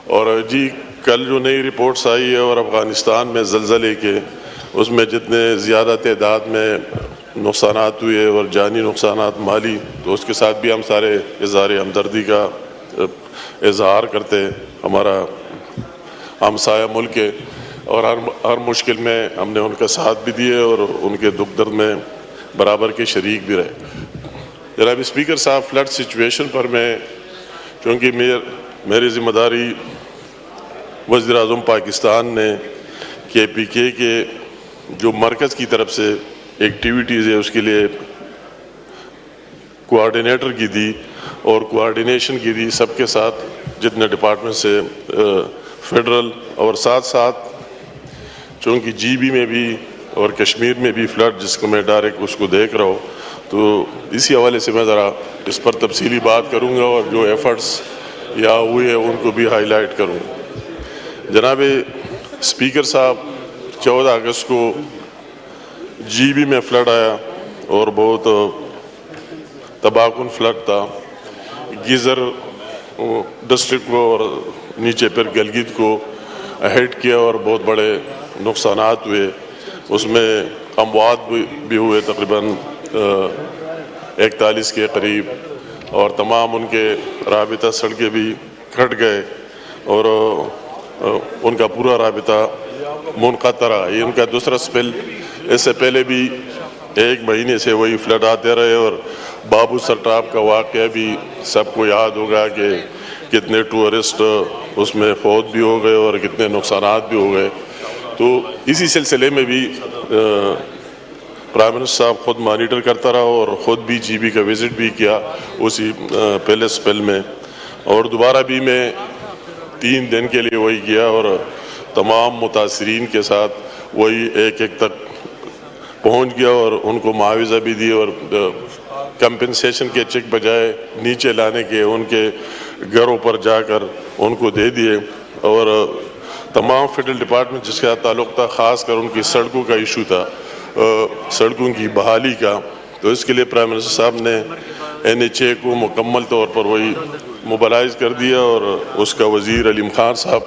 اور جی کل جو نئی رپورٹس آئی ہے اور افغانستان میں زلزلے کے اس میں جتنے زیادہ تعداد میں نقصانات ہوئے اور جانی نقصانات مالی، تو اس کے ساتھ بھی ہم سارے اظہار ہمدردی کا اظہار کرتے، ہمارا ہمسایہ ملک ہے اور ہر مشکل میں ہم نے ان کا ساتھ بھی دیے اور ان کے دکھ درد میں برابر کے شریک بھی رہے۔ جناب اسپیکر صاحب، فلڈ سچویشن پر میں چونکہ میری ذمہ داری وزیر اعظم پاکستان نے KPK کے جو مرکز کی طرف سے ایکٹیویٹیز ہے اس کے لیے کوآرڈینیٹر کی دی اور کوآرڈینیشن کی دی سب کے ساتھ جتنے ڈپارٹمنٹ سے فیڈرل، اور ساتھ ساتھ چونکہ GB میں بھی اور کشمیر میں بھی فلڈ جس کو میں ڈائریکٹ اس کو دیکھ رہا ہوں، تو اسی حوالے سے میں ذرا اس پر تفصیلی بات کروں گا اور جو ایفرٹس یا ہوئے ہیں ان کو بھی ہائی لائٹ کروں گا۔ جناب اسپیکر صاحب، 14 اگست کو GB میں فلڈ آیا اور بہت تباہ کن فلڈ تھا۔ گیزر ڈسٹرکٹ کو اور نیچے پھر گلگت کو ہٹ کیا اور بہت بڑے نقصانات ہوئے، اس میں اموات بھی ہوئے تقریباً 41 کے قریب، اور تمام ان کے رابطہ سڑکیں بھی کٹ گئے اور ان کا پورا رابطہ منقطع رہا۔ یہ ان کا دوسرا سپیل، اس سے پہلے بھی 1 مہینے سے وہی فلڈ آتے رہے، اور بابو سر ٹاپ کا واقعہ بھی سب کو یاد ہوگا کہ کتنے ٹورسٹ اس میں فوت بھی ہو گئے اور کتنے نقصانات بھی ہو گئے۔ تو اسی سلسلے میں بھی پرائم منسٹر صاحب خود مانیٹر کرتا رہا اور خود بھی GB کا وزٹ بھی کیا اسی پہلے سپیل میں، اور دوبارہ بھی میں 3 دن کے لیے وہی کیا اور تمام متاثرین کے ساتھ وہی ایک تک پہنچ گیا اور ان کو معاوضہ بھی دی، اور کمپنسیشن کے چیک بجائے نیچے لانے کے ان کے گھروں پر جا کر ان کو دے دیے، اور تمام فیڈرل ڈپارٹمنٹ جس کا تعلق تھا، خاص کر ان کی سڑکوں کا ایشو تھا، سڑکوں کی بحالی کا، تو اس کے لیے پرائم منسٹر صاحب نے NHA کو مکمل طور پر وہی موبلائز کر دیا، اور اس کا وزیر علیم خان صاحب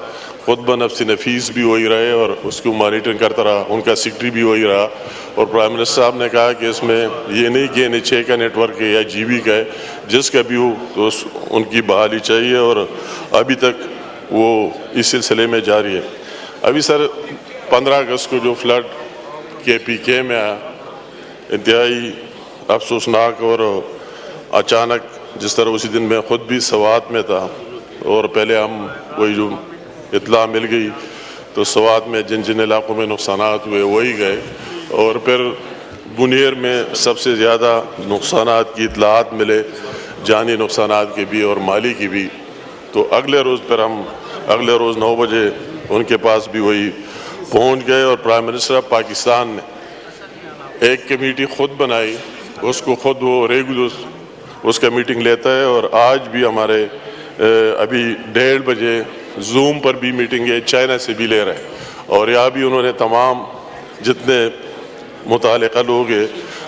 خود بنفس نفیس بھی وہی رہے اور اس کو مانیٹرنگ کرتا رہا، ان کا سیکرٹری بھی وہی رہا، اور پرائم منسٹر صاحب نے کہا کہ اس میں یہ نہیں کہ NHA کا نیٹ ورک ہے یا GB کا ہے، جس کا بھی ہو تو ان کی بحالی چاہیے، اور ابھی تک وہ اس سلسلے میں جاری ہے۔ ابھی سر 15 اگست کو جو فلڈ KPK میں آیا، انتہائی افسوسناک اور اچانک، جس طرح اسی دن میں خود بھی سوات میں تھا، اور پہلے ہم وہی جو اطلاع مل گئی تو سوات میں جن جن علاقوں میں نقصانات ہوئے وہی گئے، اور پھر بنیر میں سب سے زیادہ نقصانات کی اطلاعات ملے، جانی نقصانات کی بھی اور مالی کی بھی، تو اگلے روز پھر ہم اگلے روز 9 بجے ان کے پاس بھی وہی پہنچ گئے، اور پرائم منسٹر آف پاکستان نے ایک کمیٹی خود بنائی، اس کو خود وہ ریگولر اس کا میٹنگ لیتا ہے، اور آج بھی ہمارے ابھی 1:30 بجے زوم پر بھی میٹنگ ہے، چائنا سے بھی لے رہے ہیں، اور یہاں بھی انہوں نے تمام جتنے متعلقہ لوگ ہیں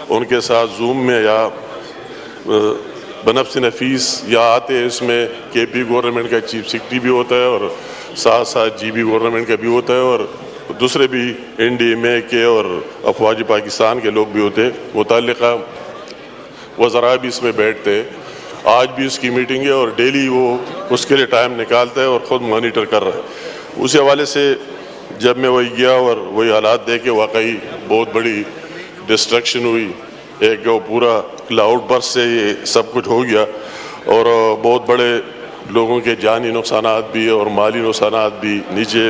ان کے ساتھ زوم میں یا بنفس نفیس یا آتے، اس میں KP گورنمنٹ کا چیف سیکرٹری بھی ہوتا ہے اور ساتھ ساتھ GB گورنمنٹ کا بھی ہوتا ہے، اور دوسرے بھی NDMA کے اور افواج پاکستان کے لوگ بھی ہوتے ہیں، متعلقہ وزراء بھی اس میں بیٹھتے۔ آج بھی اس کی میٹنگ ہے اور ڈیلی وہ اس کے لیے ٹائم نکالتا ہے اور خود مانیٹر کر رہا ہے۔ اسی حوالے سے جب میں وہی گیا اور وہی حالات دیکھے، واقعی بہت بڑی ڈسٹرکشن ہوئی، ایک پورا کلاؤڈ برس سے یہ سب کچھ ہو گیا، اور بہت بڑے لوگوں کے جانی نقصانات بھی اور مالی نقصانات بھی۔ نیچے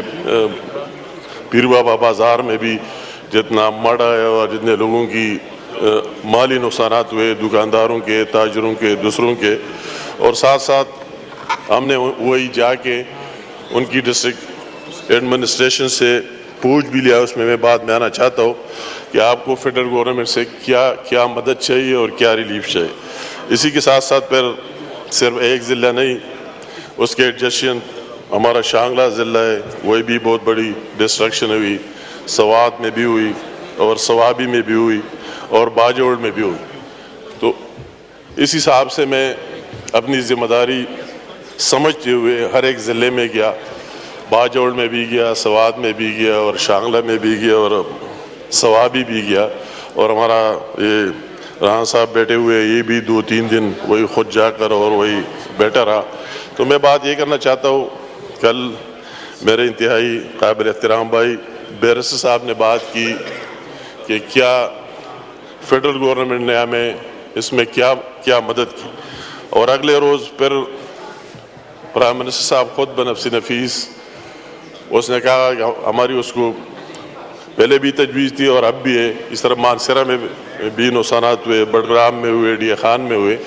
پیر بابا بازار میں بھی جتنا مڑ ہے اور جتنے لوگوں کی مالی نقصانات ہوئے، دکانداروں کے، تاجروں کے، دوسروں کے، اور ساتھ ساتھ ہم نے وہی جا کے ان کی ڈسٹرکٹ ایڈمنسٹریشن سے پوچھ بھی لیا۔ اس میں بات میں آنا چاہتا ہوں کہ آپ کو فیڈرل گورنمنٹ سے کیا مدد چاہیے اور کیا ریلیف چاہیے۔ اسی کے ساتھ ساتھ پھر صرف ایک ضلع نہیں، اس کے ایڈجسشن ہمارا شانگلہ ضلع ہے، وہی بھی بہت بڑی ڈسٹرکشن ہوئی، سوات میں بھی ہوئی اور سوابی میں بھی ہوئی اور باجوڑ میں بھی ہوئی۔ تو اس حساب سے میں اپنی ذمہ داری سمجھتے ہوئے ہر ایک ضلع میں گیا، باجوڑ میں بھی گیا، سوات میں بھی گیا، اور شانگلہ میں بھی گیا، اور سوابی بھی گیا، اور ہمارا یہ رانا صاحب بیٹھے ہوئے یہ بھی 2-3 دن وہی خود جا کر اور وہی بیٹھا رہا۔ تو میں بات یہ کرنا چاہتا ہوں، کل میرے انتہائی قابل احترام بھائی بیرس صاحب نے بات کی کہ کیا فیڈرل گورنمنٹ نے ہمیں اس میں کیا مدد کی، اور اگلے روز پھر پرائم منسٹر صاحب خود بنفس نفیس اس نے کہا کہ ہماری اس کو پہلے بھی تجویز تھی اور اب بھی ہے، اس طرح مانسرہ میں بھی نقصانات ہوئے، بڑگرام میں ہوئے، ڈیا خان میں ہوئے،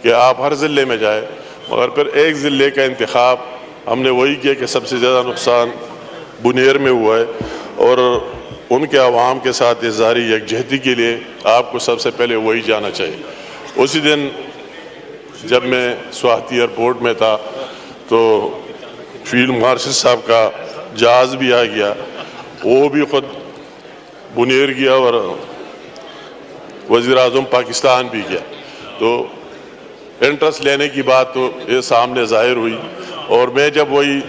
کہ آپ ہر ضلع میں جائیں، مگر پھر ایک ضلع کا انتخاب ہم نے وہی کیا کہ سب سے زیادہ نقصان بنیر میں ہوا ہے، اور ان کے عوام کے ساتھ اظہاری یکجہتی کے لیے آپ کو سب سے پہلے وہی جانا چاہیے۔ اسی دن جب میں سواتی ایئرپورٹ میں تھا تو فیلڈ مارشل صاحب کا جہاز بھی آ گیا، وہ بھی خود بنیر گیا اور وزیر اعظم پاکستان بھی گیا۔ تو انٹرسٹ لینے کی بات تو یہ سامنے ظاہر ہوئی، اور میں جب وہی